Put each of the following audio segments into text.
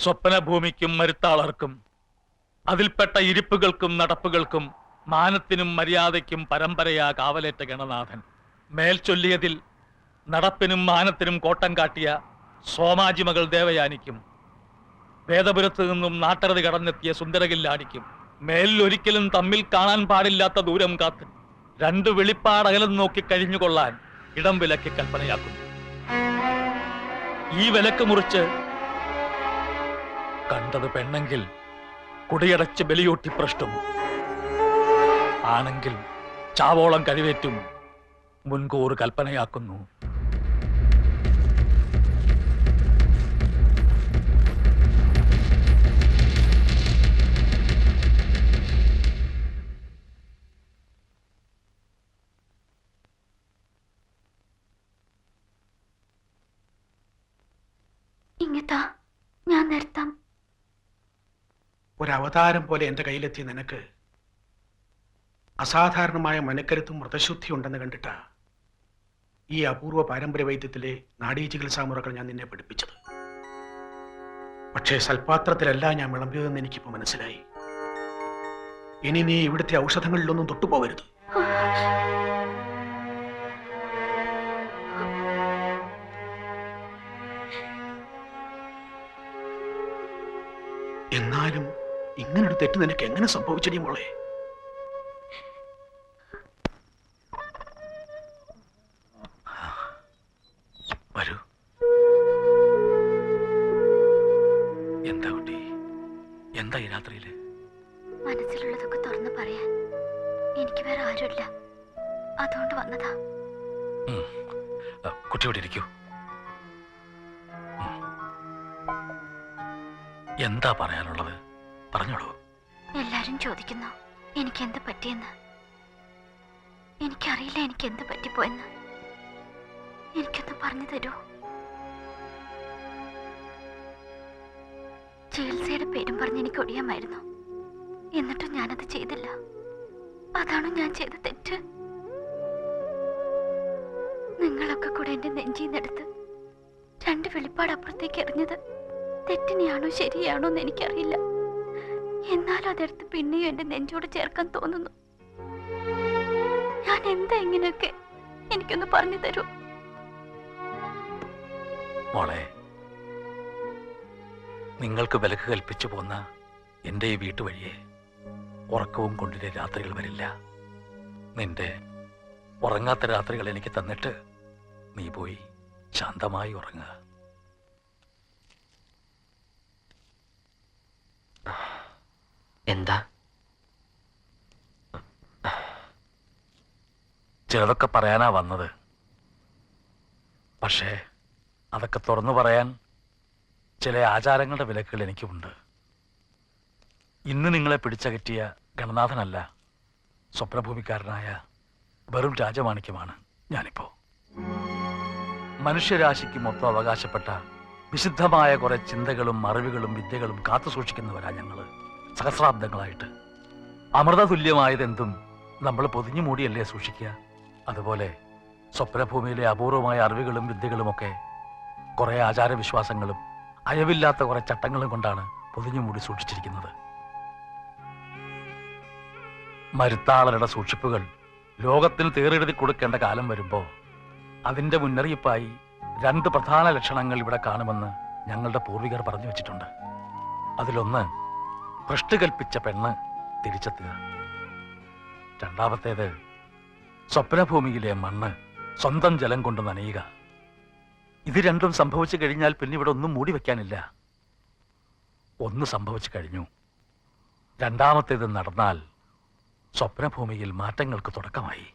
സ്വപ്നഭൂമിക്കും മരുത്താളർക്കും അതിൽപ്പെട്ട ഇരിപ്പുകൾക്കും നടപ്പുകൾക്കും മാനത്തിനും മര്യാദയ്ക്കും പരമ്പരയാ കാവലേറ്റ ഗണനാഥൻ മേൽ ചൊല്ലിയതിൽ നടപ്പിനും മാനത്തിനും കോട്ടം കാട്ടിയ സോമാജിമകൾ ദേവയാനിക്കും വേദപുരത്ത് നിന്നും നാട്ടറതി കടന്നെത്തിയ സുന്ദരകില്ലാടിക്കും മേലിൽ ഒരിക്കലും തമ്മിൽ കാണാൻ പാടില്ലാത്ത ദൂരം കാത്ത് രണ്ടു വെളിപ്പാടകലം നോക്കി കഴിഞ്ഞുകൊള്ളാൻ ഇടം വിലക്ക് കൽപ്പനയാക്കുന്നു. ഈ വിലക്ക് മുറിച്ച് കണ്ടത് പെണ്ണെങ്കിൽ കുടിയടച്ച് ബലിയൂട്ടി പ്രഷ്ടും, ആണെങ്കിൽ ചാവോളം കഴിവേറ്റും മുൻകൂർ കൽപ്പനയാക്കുന്നു. ഞാൻ നിർത്താം. ഒരവതാരം പോലെ എന്റെ കയ്യിലെത്തിയ നിനക്ക് അസാധാരണമായ മനക്കരുത്തും വ്രതശുദ്ധി ഉണ്ടെന്ന് കണ്ടിട്ടാ ഈ അപൂർവ പാരമ്പര്യ വൈദ്യത്തിലെ നാഡീ ചികിത്സാ മുറകൾ ഞാൻ നിന്നെ പഠിപ്പിച്ചത്. പക്ഷേ സൽപാത്രത്തിലല്ല ഞാൻ വിളമ്പിയതെന്ന് എനിക്കിപ്പോ മനസ്സിലായി. ഇനി നീ ഇവിടുത്തെ ഔഷധങ്ങളിലൊന്നും തൊട്ടുപോകരുത്. എന്നാലും ഇങ്ങനൊരു തെറ്റ് നിനക്ക് എങ്ങനെ സംഭവിച്ചടി മോളെ? വരൂ. എന്താ കുട്ടി, എന്താ ഈ രാത്രിയില്? മനസ്സിലുള്ളതൊക്കെ തുറന്നു പറയാൻ എനിക്ക് വേറെ ആരുമില്ല, അതുകൊണ്ട് വന്നതാ. കുട്ടിയോട് ഇരിക്കൂ. എന്താ പറയാനുള്ളത്? പറഞ്ഞോളൂ. എല്ലാരും ചോദിക്കുന്നു എനിക്ക് എന്ത് പറ്റിയെന്ന്. എനിക്കറിയില്ല എനിക്ക് എന്ത് പറ്റിപ്പോയെന്ന്. എനിക്കൊന്ന് പറഞ്ഞു തരൂ. ചികിത്സയുടെ പേരും പറഞ്ഞ് എനിക്ക് ഒടിയാമായിരുന്നു. എന്നിട്ടും ഞാനത് ചെയ്തില്ല. അതാണോ ഞാൻ ചെയ്ത തെറ്റ്? നിങ്ങളൊക്കെ കൂടെ എന്റെ നെഞ്ചിന്നെടുത്ത് രണ്ട് വെളിപ്പാട് അപ്പുറത്തേക്ക് എറിഞ്ഞത് തെറ്റിനെയാണോ ശരിയാണോ എന്ന് എനിക്കറിയില്ല. എന്നാലും അതെടുത്ത് പിന്നെയും എന്റെ നെഞ്ചോട് ചേർക്കാൻ തോന്നുന്നു. ഞാൻ എന്താ ഇങ്ങനെയൊക്കെ? എനിക്കൊന്ന് പറഞ്ഞു തരൂ. മോളെ, നിങ്ങൾക്ക് വിലക്ക് കൽപ്പിച്ചു പോന്ന എന്റെ ഈ വീട്ടുവഴിയെ ഉറക്കവും കൊണ്ടിലെ രാത്രികൾ വരില്ല. നിന്റെ ഉറങ്ങാത്ത രാത്രികൾ എനിക്ക് തന്നിട്ട് നീ പോയി ശാന്തമായി ഉറങ്ങുക. എന്താ? ചിലതൊക്കെ പറയാനാ വന്നത്. പക്ഷേ അതൊക്കെ തുറന്നു പറയാൻ ചില ആചാരങ്ങളുടെ വിലക്കുകൾ എനിക്കുമുണ്ട്. ഇന്ന് നിങ്ങളെ പിടിച്ചകറ്റിയ ഗണനാഥനല്ല, സ്വപ്നഭൂമിക്കാരനായ വെറും രാജമാണിക്യമാണ് ഞാനിപ്പോ. മനുഷ്യരാശിക്ക് മൊത്തം അവകാശപ്പെട്ട വിശുദ്ധമായ കുറെ ചിന്തകളും അറിവുകളും വിദ്യകളും കാത്തു സൂക്ഷിക്കുന്നവരാ ഞങ്ങള്. സഹസ്രാബ്ദങ്ങളായിട്ട് അമൃതതുല്യമായതെന്തും നമ്മൾ പൊതിഞ്ഞു മൂടിയല്ലേ സൂക്ഷിക്കുക. അതുപോലെ സ്വപ്നഭൂമിയിലെ അപൂർവമായ അറിവുകളും വിദ്യകളുമൊക്കെ കുറെ ആചാരവിശ്വാസങ്ങളും അയവില്ലാത്ത കുറെ ചട്ടങ്ങളും കൊണ്ടാണ് പൊതിഞ്ഞു മൂടി സൂക്ഷിച്ചിരിക്കുന്നത്. മരുത്താളരുടെ സൂക്ഷിപ്പുകൾ ലോകത്തിന് തീരെഴുതി കൊടുക്കേണ്ട കാലം വരുമ്പോൾ അതിന്റെ മുന്നറിയിപ്പായി രണ്ട് പ്രധാന ലക്ഷണങ്ങൾ ഇവിടെ കാണുമെന്ന് ഞങ്ങളുടെ പൂർവികർ പറഞ്ഞു വെച്ചിട്ടുണ്ട്. അതിലൊന്ന് ഭ്രഷ്ട് കൽപ്പിച്ച പെണ്ണ് തിരിച്ചെത്തുക. രണ്ടാമത്തേത് സ്വപ്നഭൂമിയിലെ മണ്ണ് സ്വന്തം ജലം കൊണ്ട് നനയുക. ഇത് രണ്ടും സംഭവിച്ചു കഴിഞ്ഞാൽ പിന്നെ ഇവിടെ ഒന്നും മൂടി വെക്കാനില്ല. ഒന്ന് സംഭവിച്ചു കഴിഞ്ഞു. രണ്ടാമത്തേത് നടന്നാൽ സ്വപ്നഭൂമിയിൽ മാറ്റങ്ങൾക്ക് തുടക്കമായി.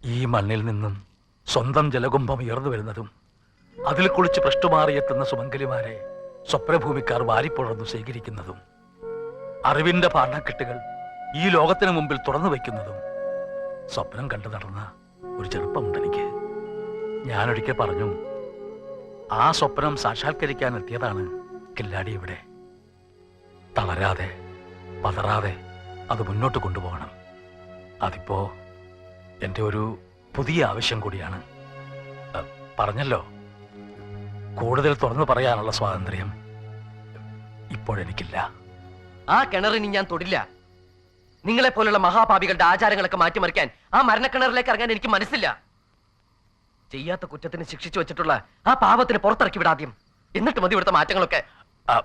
ഈ മണ്ണിൽ നിന്നും സ്വന്തം ജലകുംഭം ഉയർന്നു വരുന്നതും അതിൽ കുളിച്ച് പ്രശ്നമാറിയെത്തുന്ന സുമംഗലിമാരെ സ്വപ്നഭൂമിക്കാർ വാരിപ്പുഴർന്നു സ്വീകരിക്കുന്നതും അറിവിന്റെ പാഠക്കെട്ടുകൾ ഈ ലോകത്തിന് മുമ്പിൽ തുറന്നു വയ്ക്കുന്നതും സ്വപ്നം കണ്ടു നടന്ന ഒരു ചെറുപ്പമുണ്ട് എനിക്ക്. ഞാനൊരിക്കൽ പറഞ്ഞു, ആ സ്വപ്നം സാക്ഷാത്കരിക്കാൻ എത്തിയതാണ് കില്ലാടി ഇവിടെ. തളരാതെ പതറാതെ അത് മുന്നോട്ട് കൊണ്ടുപോകണം. അതിപ്പോ എൻ്റെ ഒരു പുതിയ ആവശ്യം കൂടിയാണ്. പറഞ്ഞല്ലോ, കൂടുതൽ തുറന്നു പറയാനുള്ള സ്വാതന്ത്ര്യം ഇപ്പോഴെനിക്കില്ല. ആ കിണറിന് ഞാൻ തൊടില്ല. നിങ്ങളെ പോലുള്ള മഹാപാപികളുടെ ആചാരങ്ങളൊക്കെ മാറ്റിമറിക്കാൻ ആ മരണക്കിണറിലേക്ക് ഇറങ്ങാൻ എനിക്ക് മനസ്സില്ല. ചെയ്യാത്ത കുറ്റത്തിന് ശിക്ഷിച്ചു വെച്ചിട്ടുള്ള ആ പാപത്തിന് പുറത്തിറക്കി വിടാദ്യം. എന്നിട്ട് മതി ഇവിടുത്തെ മാറ്റങ്ങളൊക്കെ. ആ,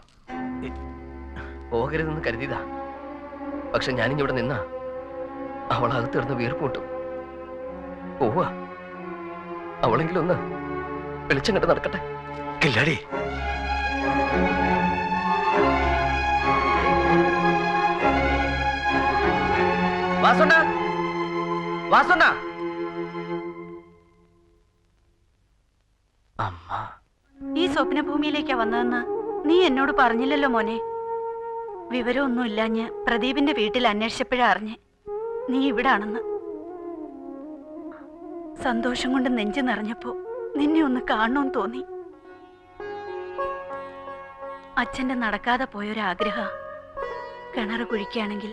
പോകരുതെന്ന് കരുതിയതാ. പക്ഷെ ഞാനിവിടെ നിന്ന അവൾ അകത്തിരുന്ന് വീർപ്പൂട്ടും. പോവാ, അവളെങ്കിലും ഒന്ന് വെളിച്ചം കണ്ട് നടക്കട്ടെ. കില്ലാടി, വാസുണ്ണ, വാസുണ്ണ. അമ്മ ഈ സ്വപ്നഭൂമിയിലേക്കാ വന്നതെന്ന് നീ എന്നോട് പറഞ്ഞില്ലല്ലോ മോനെ. വിവരമൊന്നുമില്ലാഞ്ഞ് പ്രദീപിന്റെ വീട്ടിൽ അന്വേഷിച്ചപ്പോഴാ അറിഞ്ഞ് നീ ഇവിടാണെന്ന്. സന്തോഷം കൊണ്ട് നെഞ്ചു നിറഞ്ഞപ്പോ നിന്നെ ഒന്ന് കാണണമെന്ന് തോന്നി. അച്ഛന്റെ നടക്കാതെ പോയൊരാഗ്രഹ. കിണറ് കുഴിക്കുകയാണെങ്കിൽ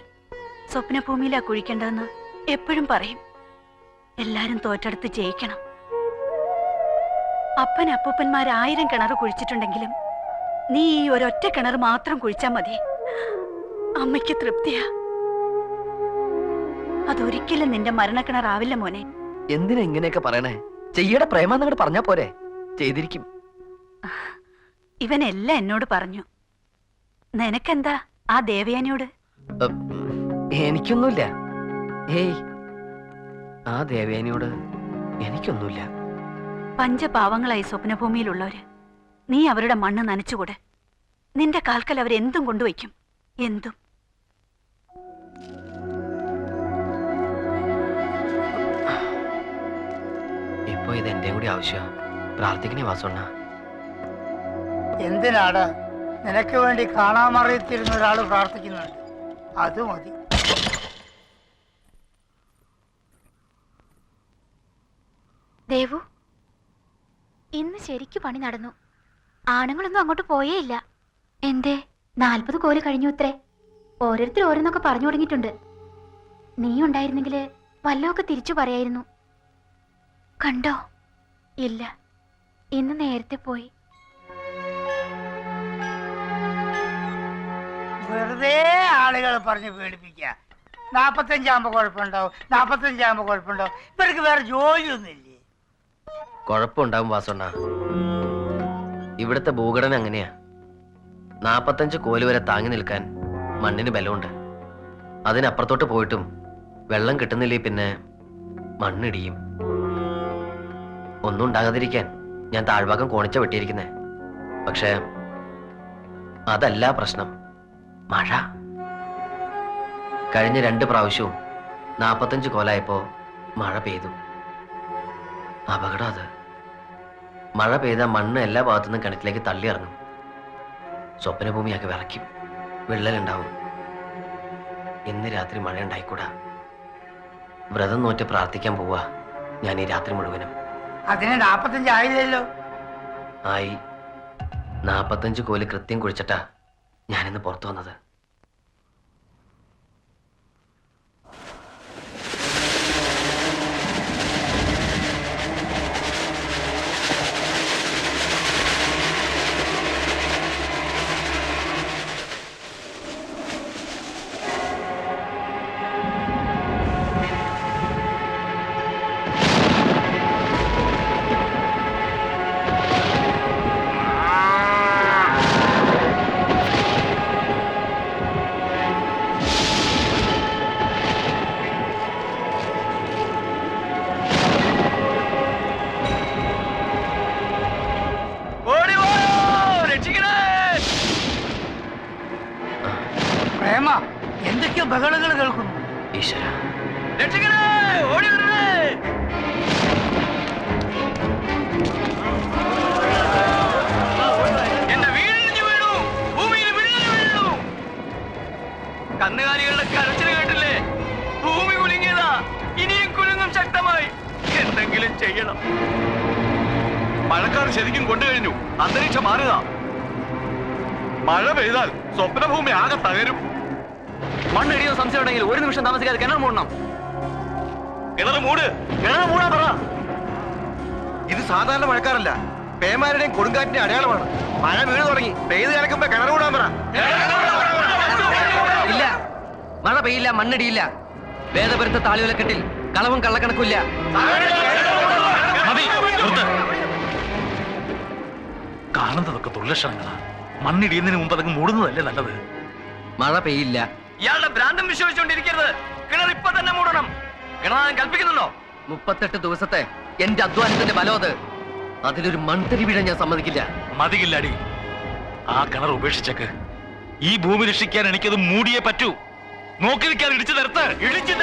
സ്വപ്നഭൂമിയിലാ കുഴിക്കേണ്ടതെന്ന് എപ്പോഴും പറയും. എല്ലാരും തോറ്റെടുത്ത് ജയിക്കണം. അപ്പൻ അപ്പൂപ്പന്മാർ 1000 കിണർ കുഴിച്ചിട്ടുണ്ടെങ്കിലും നീ ഈ ഒരൊറ്റ കിണർ മാത്രം കുഴിച്ചാ മതി. അമ്മയ്ക്ക് തൃപ്തിയാ. അതൊരിക്കലും നിന്റെ മരണക്കിണറാവില്ല മോനെ. എന്തിനാ ഇങ്ങനെയൊക്കെ പറയണേ? ചെയ്യടെ പ്രേമാന്നങ്ങോട്ട് പറഞ്ഞാ പോരെ? ചെയ്തിരിക്കും. ഇവനെല്ലാം എന്നോട് പറഞ്ഞു. നിനക്കെന്താ ആ ദേവയാനിയോട്? എനിക്കൊന്നുമില്ല. ഏയ്, ആ ദേവേനിയോട് എനിക്കൊന്നുമില്ല. പഞ്ചപാവങ്ങളായി സ്വപ്നഭൂമിയിലുള്ളവര്. നീ അവരുടെ മണ്ണ് നനച്ചുകൂടെ? നിന്റെ കാൽക്കൽ അവരെന്തും കൊണ്ടുവയ്ക്കും. എന്തും. ഇപ്പൊ ഇത് എന്റെയും കൂടി ആവശ്യമാണ്. പ്രാർത്ഥിക്കണേ വാസുണ്ണ. എന്തിനാടാ നിനക്ക് വേണ്ടി കാണാമറിയത്തിരുന്ന ഒരാൾ പ്രാർത്ഥിക്കുന്നുണ്ട്? അത് മതി. ദേവു, ഇന്ന് ശരിക്കു പണി നടന്നു. ആണുങ്ങളൊന്നും അങ്ങോട്ട് പോയേ ഇല്ല. എന്തേ? 40 കോല് കഴിഞ്ഞു ഇത്രേ. ഓരോരുത്തർ ഓരോന്നൊക്കെ പറഞ്ഞു തുടങ്ങിയിട്ടുണ്ട്. നീ ഉണ്ടായിരുന്നെങ്കിൽ വല്ലതൊക്കെ തിരിച്ചു പറയായിരുന്നു. കണ്ടോ? ഇല്ല, ഇന്ന് നേരത്തെ പോയി. വെറുതെ ആളുകൾ പറഞ്ഞ് പേടിപ്പിക്കുക. 45 ആകുമ്പോ കുഴപ്പമുണ്ടാവും, 45 ആകുമ്പോ കുഴപ്പമുണ്ടാവും. ഇവർക്ക് വേറെ ജോലിയൊന്നുമില്ലേ? കുഴപ്പമുണ്ടാവും വാസുണ്ണ. ഇവിടുത്തെ ഭൂഘടന അങ്ങനെയാ. 45 കോല് വരെ താങ്ങി നിൽക്കാൻ മണ്ണിന് ബലമുണ്ട്. അതിനപ്പുറത്തോട്ട് പോയിട്ടും വെള്ളം കിട്ടുന്നില്ലേ പിന്നെ മണ്ണിടിയും. ഒന്നും ഉണ്ടാകാതിരിക്കാൻ ഞാൻ താഴ്ഭാഗം കോണിച്ച വെട്ടിയിരിക്കുന്നേ. പക്ഷേ അതല്ല പ്രശ്നം. മഴ. കഴിഞ്ഞ 2 പ്രാവശ്യവും 45 കോലായപ്പോ മഴ പെയ്തു. അപകടം അത്. മഴ പെയ്ത മണ്ണ് എല്ലാ ഭാഗത്തുനിന്നും കിണറ്റിലേക്ക് തള്ളി ഇറങ്ങും. സ്വപ്നഭൂമിയാക്കി വിറയ്ക്കും. വിള്ളലുണ്ടാവും. ഇന്ന് രാത്രി മഴ ഉണ്ടായിക്കൂടാ. വ്രതം നോറ്റ് പ്രാർത്ഥിക്കാൻ പോവാ ഞാൻ ഈ രാത്രി മുഴുവനും. അതിന് 45 ആയില്ലല്ലോ. ആയി. 45 കോല് കൃത്യം കുഴിച്ചിട്ടാ ഞാനിന്ന് പുറത്തു വന്നത്. പ്രേമ, എന്തൊക്കെയോ ബഹളങ്ങൾ കേൾക്കുന്നു. ഈശ്വര, കന്നുകാലികളുടെ കരച്ചിൽ കേട്ടില്ലേ? ഭൂമി കുലുങ്ങിയതാ. ഇനിയും കുലുങ്ങും ശക്തമായി. എന്തെങ്കിലും ചെയ്യണം. മഴക്കാർ ശരിക്കും കൊണ്ടുകഴിഞ്ഞു. അന്തരീക്ഷം മാറുക. മഴ പെയ്താൽ സ്വപ്നഭൂമി ആകെ തകരും. മണ്ണിടിയോ സംശയം ഉണ്ടെങ്കിൽ 1 നിമിഷം താമസിക്കാതെ കിണർ മൂടണം. കിണർ മൂടാ പറ. ഇത് സാധാരണ മഴക്കാരല്ല. പേമാരുടെയും കൊടുങ്കാറ്റിന്റെ അടയാളമാണ്. മഴ വീണ് തുടങ്ങി. പെയ്ത് കിടക്കുമ്പോ കിണർ കൂടാൻ പറ. ഇല്ല, മഴ പെയ്യില്ല, മണ്ണിടിയില്ല. വേദപുരത്തെ താളിവിലക്കെട്ടിൽ കളവും കള്ളക്കണക്കില്ല. മതി, നിർത്ത്. കാണുന്നതൊക്കെ ദുർലക്ഷണങ്ങളാ. മണ്ണിടിയുന്നതിന് മുമ്പ് അതങ്ങ് മൂടുന്നതല്ലേ നല്ലത്. മഴ പെയ്യില്ല. ഇയാളുടെ ഭ്രാന്തം വിശ്വസിച്ചുകൊണ്ടിരിക്കരുത്. കിണർ ഇപ്പൊ തന്നെ മൂടണം. കിണറാൻ കൽപ്പിക്കുന്നുണ്ടോ? 38 ദിവസത്തെ എന്റെ അധ്വാനത്തിന്റെ ബലം അത്. അതിലൊരു മൺതരി വീഴാൻ ഞാൻ സമ്മതിക്കില്ല. മതിയില്ലടി, ആ കിണർ ഉപേക്ഷിച്ചേക്ക്. ഈ ഭൂമി രക്ഷിക്കാൻ എനിക്കത് മൂടിയേ പറ്റൂ. നോക്കി നിൽക്കാൻ ഇടിച്ചു നിരത്ത്, ഇടിച്ചു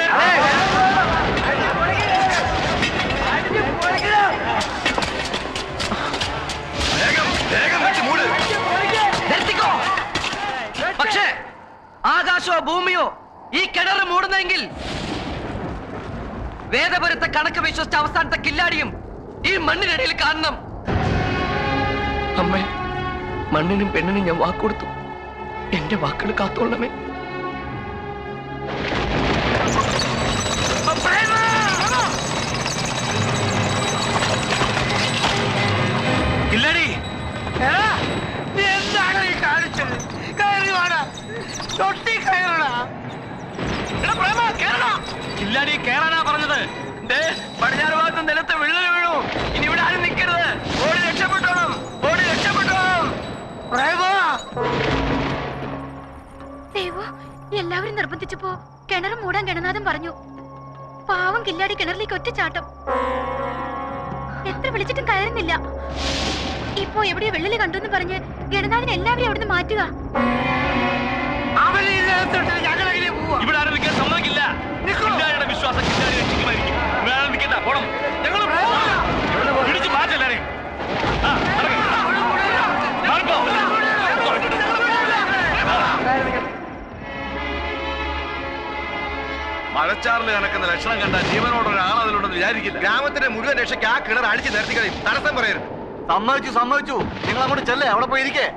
നിർത്തിക്കോ. പക്ഷേ ആകാശമോ ഭൂമിയോ ഈ കിണർ മൂടുന്നെങ്കിൽ വേദപുരത്തെ കണക്ക് വിശ്വസിച്ച അവസാനത്തെ കില്ലാടിയും ഈ മണ്ണിനിടയിൽ കാണണം. അമ്മേ, മണ്ണിനും പെണ്ണിനും ഞാൻ വാക്കുകൊടുത്തു. എന്റെ വാക്കുകൾ കാത്തോളണമേ. കില്ലാടി, നീ എന്താണ് ഈ കാണിച്ചത്? കയറി വാടാ, തൊട്ടി കയറടാ. കില്ലാടി കേറാനാ പറഞ്ഞത്. പടിഞ്ഞാറ് ഭാഗത്ത് നിലത്ത് വിള്ളൽ വീണു. ഇനി ഇവിടെ ആരും നിൽക്കരുത്. ഓടി രക്ഷപ്പെട്ടോണം, ഓടി രക്ഷപ്പെട്ടോണം. ദേവു, എല്ലാവരും നിർബന്ധിച്ചപ്പോ കിണർ മൂടാൻ ഗണനാഥൻ പറഞ്ഞു. പാവം കില്ലാടി കിണറിലേക്ക് ഒറ്റച്ചാട്ടം. എത്ര വിളിച്ചിട്ടും കയറുന്നില്ല. ഇപ്പോ എവിടെയോ വെള്ളില് കണ്ടെന്ന് പറഞ്ഞ് ഗണനാഥൻ എല്ലാവരെയും അവിടുന്ന് മാറ്റുക. ഞങ്ങളെങ്ങനെ പോവാ? ഇവിടെ ആരും നിൽക്കാൻ സമ്മതിക്കില്ല. കില്ലാടിയുടെ വിശ്വാസം കില്ലാടി രക്ഷിക്കുമായിരിക്കും. വേറെ നിൽക്കണ്ട, പോണം. ഞങ്ങൾ ഇടിച്ചു മാറ്റല്ലേ. മഴച്ചാറിൽ കണക്കുന്ന ലക്ഷണം കണ്ട ജീവനോട് ഒരാൾ അതിലുണ്ടെന്ന് വിചാരിക്കില്ല. ഗ്രാമത്തിന്റെ മുഴുവൻ രക്ഷയ്ക്ക് ആ കിണർ അടിച്ച് നിരത്തി കളയും. തടസ്സം പറയരുത്. സമ്മതിച്ചു. നിങ്ങൾ അങ്ങോട്ട് ചെല്ലേ, അവിടെ പോയിരിക്കേ.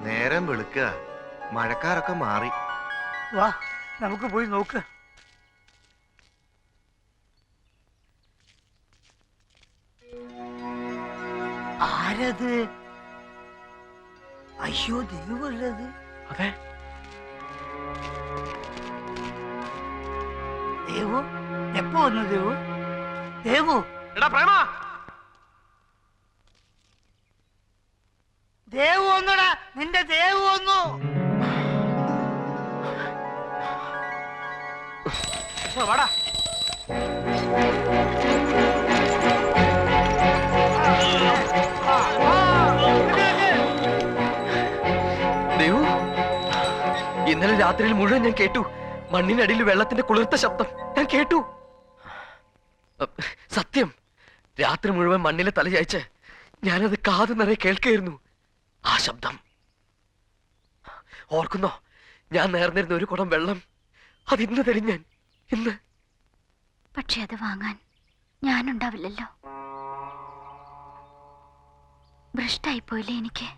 നേരം വെളുക്കുക, മഴക്കാരൊക്കെ മാറി. വാ, നമുക്ക് പോയി നോക്ക്. ആരത്? അയ്യോ, ദേവല്ലത്. അതെ, ദേവു എപ്പോ വന്നു? ദേവു എടാ പ്രേമ, ദേവു വന്നടാ, നിന്റെ ദേവു വന്നു. വാടാ. ദേവു, ഇന്നലെ രാത്രിയിൽ മുഴുവൻ ഞാൻ കേട്ടു. മണ്ണിനടിയിൽ വെള്ളത്തിന്റെ കുളിർത്ത ശബ്ദം ഞാൻ കേട്ടു. സത്യം, രാത്രി മുഴുവൻ മണ്ണിലെ തല ചായ്ച്ച് ഞാനത് കാതു നിറയെ കേൾക്കായിരുന്നു. ആ ശബ്ദം ഓർക്കുന്നോ? ഞാൻ നേർന്നിരുന്ന ഒരു കുടം വെള്ളം അതിന്ന് തരും ഞാൻ, ഇന്ന്. പക്ഷെ അത് വാങ്ങാൻ ഞാനുണ്ടാവില്ലല്ലോ. ഭ്രഷ്ടായിപ്പോയില്ലേ എനിക്ക്.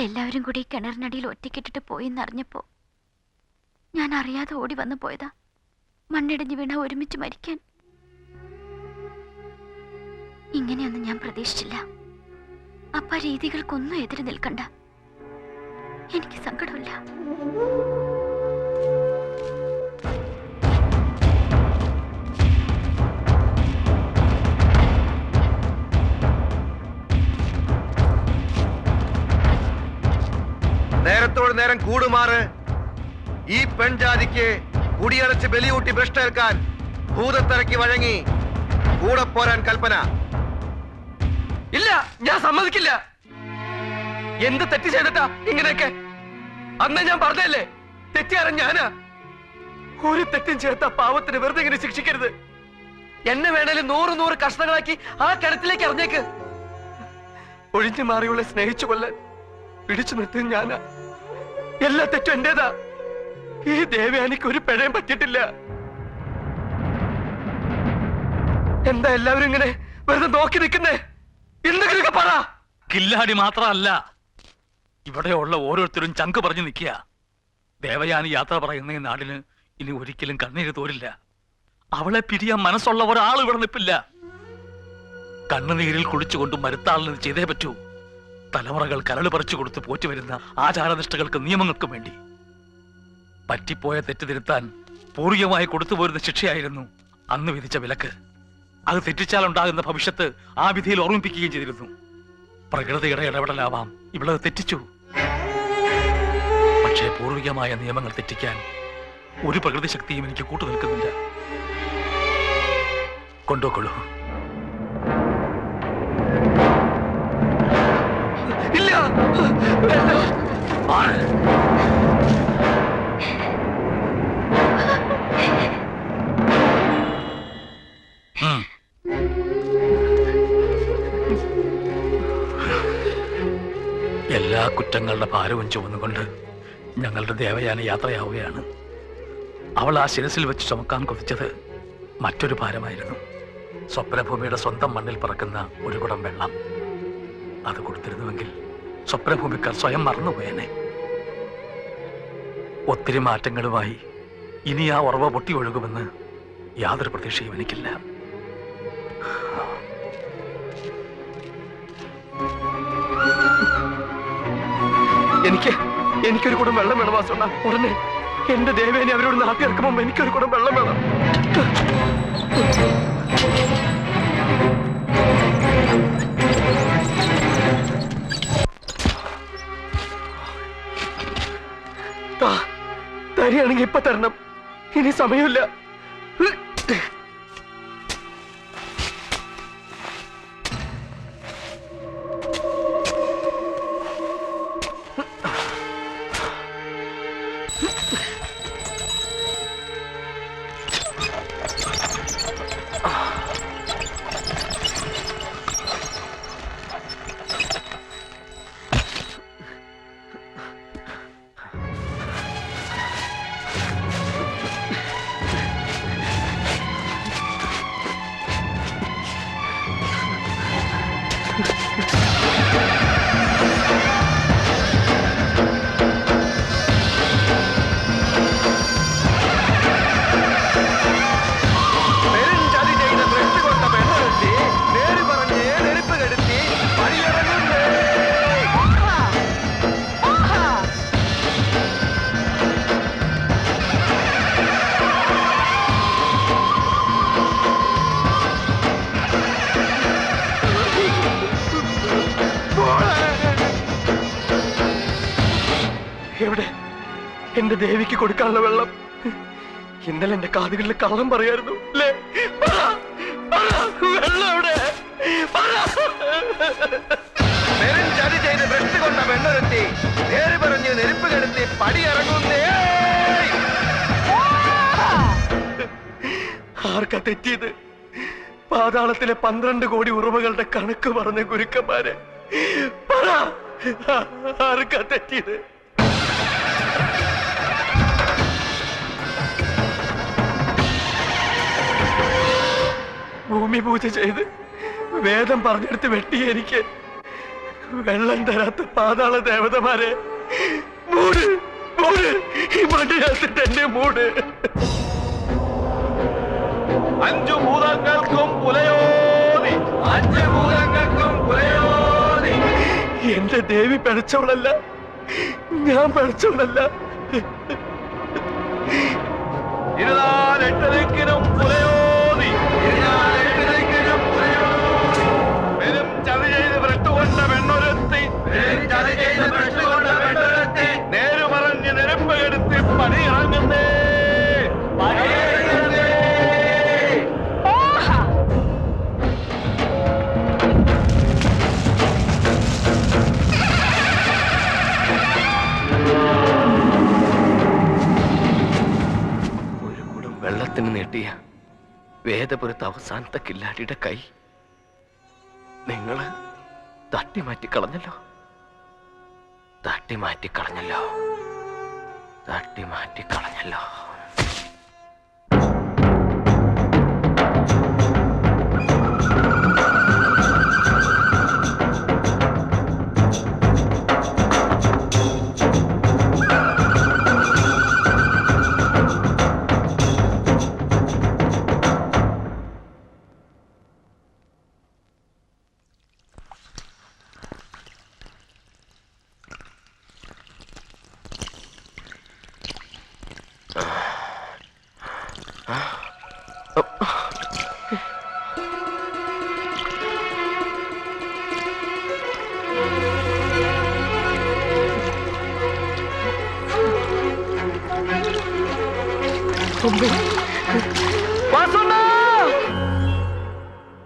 എല്ലാവരും കൂടി കിണറിനടിയിൽ ഒറ്റയ്ക്കിട്ടിട്ട് പോയി എന്നറിഞ്ഞപ്പോ ഞാൻ അറിയാതെ ഓടി വന്നു പോയതാ. മണ്ണിടിഞ്ഞു വീണ ഒരുമിച്ച് മരിക്കാൻ. ഇങ്ങനെയൊന്നും ഞാൻ പ്രതീക്ഷിച്ചില്ല. അപ്പ രീതികൾക്കൊന്നും എതിര് നിൽക്കണ്ട. എനിക്ക് സങ്കടമില്ല. നേരത്തോട് നേരം കൂടുമാറ് ഈ പെൺജാതിക്ക് കുടിയടച്ച് ബലിയൂട്ടി ഭ്രഷ്ടേൽക്കാൻ ഭൂതത്തിറക്കി വഴങ്ങി കൂടെ പോരാൻ കൽപ്പന. ഇല്ല, ഞാൻ സമ്മതിക്കില്ല. എന്ത് തെറ്റ് ചെയ്തിട്ടാ ഇങ്ങനെയൊക്കെ? അന്ന് ഞാൻ പറഞ്ഞല്ലേ, തെറ്റുകാരൻ ഞാനാ. ഒരു തെറ്റും ചേർത്ത പാവത്തിന് വെറുതെ ഇങ്ങനെ ശിക്ഷിക്കരുത്. എന്നെ വേണേലും 100 കഷ്ണങ്ങളാക്കി ആ കിണറ്റിലേക്ക് എറിഞ്ഞേക്ക്. ഒഴിഞ്ഞു മാറിയുള്ള സ്നേഹിച്ചു കൊല്ലാൻ പിടിച്ചു നിർത്തിയത് ഞാനാ. എല്ലാ തെറ്റും എന്റേതാ. ഈ ദേവയാനിക്ക് ഒരു പിഴയും പറ്റിയിട്ടില്ല. എന്താ എല്ലാവരും ഇങ്ങനെ വെറുതെ നോക്കി നിൽക്കുന്നേ? എന്തെങ്കിലുമൊക്കെ പറ. കില്ലാടി മാത്രമല്ല, ഇവിടെയുള്ള ഓരോരുത്തരും ചങ്ക് പറഞ്ഞു നിൽക്കുക. ദേവയാനി യാത്ര പറയുന്ന ഈ നാടിന് ഇനി ഒരിക്കലും കണ്ണീര് തോരില്ല. അവളെ പിരിയാൻ മനസ്സുള്ള ഒരാൾ ഇവിടെ നിൽപ്പില്ല. കണ്ണുനീരിൽ കുളിച്ചുകൊണ്ട് മരുത്താളിന് ചെയ്തേ പറ്റൂ. തലമുറകൾ കരള് പറിച്ചു കൊടുത്ത് പോറ്റുവരുന്ന ആചാരനിഷ്ഠകൾക്ക് നിയമങ്ങൾക്കും വേണ്ടി. പറ്റിപ്പോയ തെറ്റ് തിരുത്താൻ പൂർവികമായി കൊടുത്തുപോരുന്ന ശിക്ഷയായിരുന്നു അന്ന് വിധിച്ച വിലക്ക്. അത് തെറ്റിച്ചാലുണ്ടാകുന്ന ഭവിഷ്യത്ത് ആ വിധിയിൽ ഓർമ്മിപ്പിക്കുകയും ചെയ്തിരുന്നു. പ്രകൃതിയുടെ ഇടപെടലാവാം ഇവളത് തെറ്റിച്ചു. പക്ഷേ പൂർവികമായ നിയമങ്ങൾ തെറ്റിക്കാൻ ഒരു പ്രകൃതി ശക്തിയും എനിക്ക് കൂട്ടു നിൽക്കുന്നില്ല. കൊണ്ടുപോയിക്കൊള്ളൂ. ഇല്ല, എല്ലാ കുറ്റങ്ങളുടെ ഭാരവും ചുമന്നുകൊണ്ട് ഞങ്ങളുടെ ദേവയാനി യാത്രയാവുകയാണ്. അവൾ ആ ശിരസിൽ വെച്ച് ചുമക്കാൻ കൊതിച്ചത് മറ്റൊരു ഭാരമായിരുന്നു. സ്വപ്നഭൂമിയുടെ സ്വന്തം മണ്ണിൽ പറക്കുന്ന ഒരു കുടം വെള്ളം. അത് കൊടുത്തിരുന്നുവെങ്കിൽ സ്വപ്നഭൂമിക്കാർ സ്വയം മറന്നുപോയേനെ. ഒത്തിരി മാറ്റങ്ങളുമായി ഇനി ആ ഉറവ പൊട്ടി ഒഴുകുമെന്ന് യാതൊരു പ്രതീക്ഷയും എനിക്കില്ല. എനിക്കൊരു കുടം വെള്ളം വേണം വാസുണ്ണ. ഉടനെ എന്റെ ദേവേനെ അവരോട് നാട്ടി ഇറക്കും മുമ്പ് എനിക്കൊരു കുടം വെള്ളം വേണം. തരികയാണെങ്കിൽ ഇപ്പൊ തരണം. ഇനി സമയമില്ല. എവിടെ എന്റെ ദേവിക്ക് കൊടുക്കാനുള്ള വെള്ളം? ഇന്നലെ എന്റെ കാതുകളിൽ കള്ളം പറയായിരുന്നു അല്ലേ? വെള്ളം എവിടെ? ചതി ചെയ്ത് ബ്രഷ് കൊണ്ട പെണ്ണൊരുത്തി നേര് പറഞ്ഞ് നെരുപ്പ് കെടുത്തി പടിയിറങ്ങുന്നേ. ആർക്കാ തെറ്റിയത്? പാതാളത്തിലെ 12 കോടി ഉറവകളുടെ കണക്ക് പറഞ്ഞ ഗുരുക്കന്മാരെ പറ, ആർക്കാ തെറ്റിയത്? ഭൂമി പൂജ ചെയ്ത് വേദം പറഞ്ഞെടുത്ത് വെട്ടിയ എനിക്ക് വെള്ളം തരാത്ത പാതാള ദേവതമാരെ മൂട്, മൂട്, ഈ മണ്ണിനകത്തിട്ട് എന്നെ മൂട്. 5 ഭൂതങ്ങൾക്കും പുലയോതി, 5 ഭൂതങ്ങൾക്കും പുലയോതി. എന്റെ ദേവി പിഴച്ചവളല്ല, ഞാൻ പഠിച്ചോണ്ടല്ല. 24 ദിക്കിനും പുലയോതി, 24 ദിക്കിനും പുലയോതി. വെറും ചതി ചെയ്ത് ഭ്രഷ്ടുകൊണ്ട പെണ്ണൊരുത്തി, നേരു പറഞ്ഞ് നിരപ്പ് കെടുത്തി പണിയിറങ്ങുന്നേ. ഒരു കുടം വെള്ളത്തിന് നീട്ടിയ വേദപുരത്ത് അവസാനത്തെ കില്ലാടിയുടെ കൈ നിങ്ങള് തട്ടിമാറ്റിക്കളഞ്ഞല്ലോ. തട്ടിമാറ്റിക്കളഞ്ഞല്ലോ.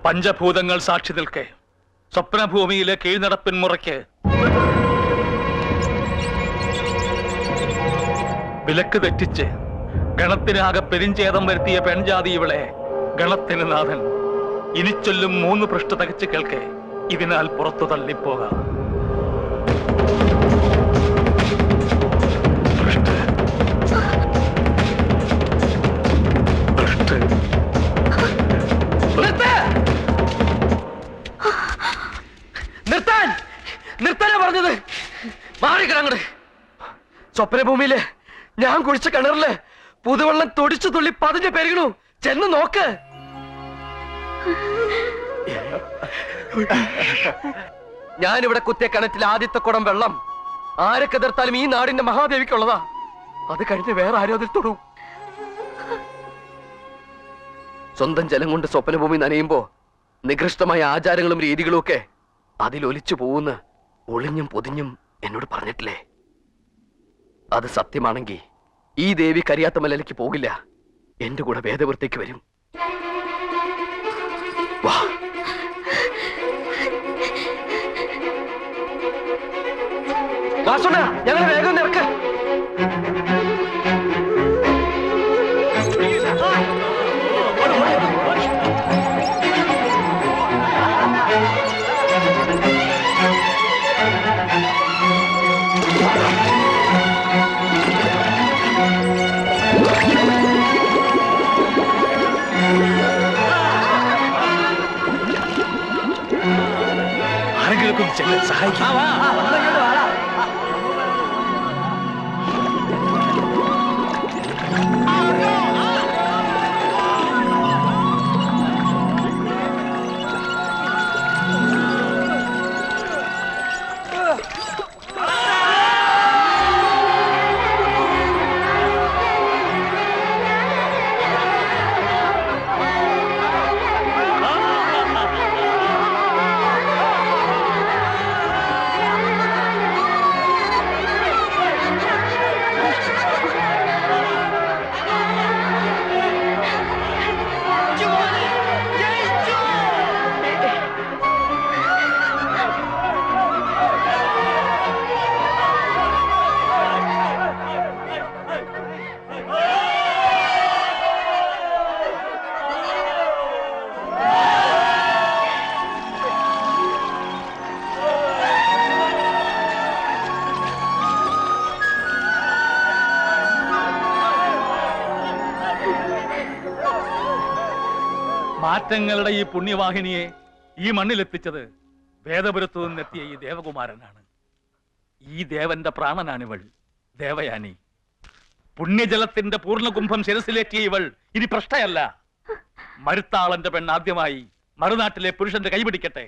പഞ്ചഭൂതങ്ങൾ സാക്ഷി നിൽക്കെ സ്വപ്നഭൂമിയിലെ കീഴ്നടപ്പിൻ മുറയ്ക്ക് വിലക്ക് തെറ്റിച്ച് ഗണത്തിനാകെ പെരിഞ്ചേതം വരുത്തിയ പെൺജാതി ഇവളെ ഗണത്തിന് നാഥൻ ഇനി ചൊല്ലും 3 പൃഷ്ഠ തകച്ച് കേൾക്കെ ഇതിനാൽ പുറത്തു തള്ളിപ്പോകാം. നിർത്താനാ പറഞ്ഞത്. മാറിക്കിടങ്ങട്. സ്വപ്നഭൂമിയില് ഞാൻ കുഴിച്ച കിണറില് പുതുവെള്ളം തൊടിച്ചു തുള്ളി പതിഞ്ഞ് പെരുകണു. ചെന്ന് നോക്ക്. ഞാനിവിടെ കുത്തിയ കിണറ്റിൽ ആദ്യത്തെ കുടം വെള്ളം ആരൊക്കെ എതിർത്താലും ഈ നാടിന്റെ മഹാദേവിക്കുള്ളതാ. അത് കഴിഞ്ഞ് വേറെ ആരും അതിൽ തൊടൂ. സ്വന്തം ജലം കൊണ്ട് സ്വപ്നഭൂമി നനയുമ്പോ നികൃഷ്ടമായ ആചാരങ്ങളും രീതികളും ഒക്കെ അതിലൊലിച്ചു പോകുന്ന ഒളിഞ്ഞും പൊതിഞ്ഞും എന്നോട് പറഞ്ഞിട്ടില്ലേ? അത് സത്യമാണെങ്കിൽ ഈ ദേവി കരിയാത്തമലയിലേക്ക് പോകില്ല, എന്റെ കൂടെ വേദവൃത്തിക്ക് വരും. വാ. ഞങ്ങൾ വേഗം നിറക്ക. ആരെങ്കിലും ചെല്ലാൻ സഹായിക്കാം. മാറ്റങ്ങളുടെ ഈ പുണ്യവാഹിനിയെ ഈ മണ്ണിലെത്തിച്ചത് വേദപുരത്തു നിന്നെത്തിയ ഈ ദേവകുമാരനാണ്. ഈ ദേവന്റെ പ്രാണനാണിവൾ, ദേവയാനി. പുണ്യജലത്തിന്റെ പൂർണ്ണകുംഭം ശിരസിലേറ്റിയ ഇവൾ ഇനി പ്രശ്നയല്ല. മരുത്താളന്റെ പെണ്ണാദ്യമായി മറുനാട്ടിലെ പുരുഷന്റെ കൈപിടിക്കട്ടെ.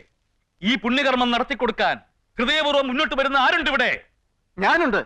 ഈ പുണ്യകർമ്മം നടത്തിക്കൊടുക്കാൻ ഹൃദയപൂർവ്വം മുന്നോട്ട് വരുന്ന ആരുണ്ട് ഇവിടെ? ഞാനുണ്ട്.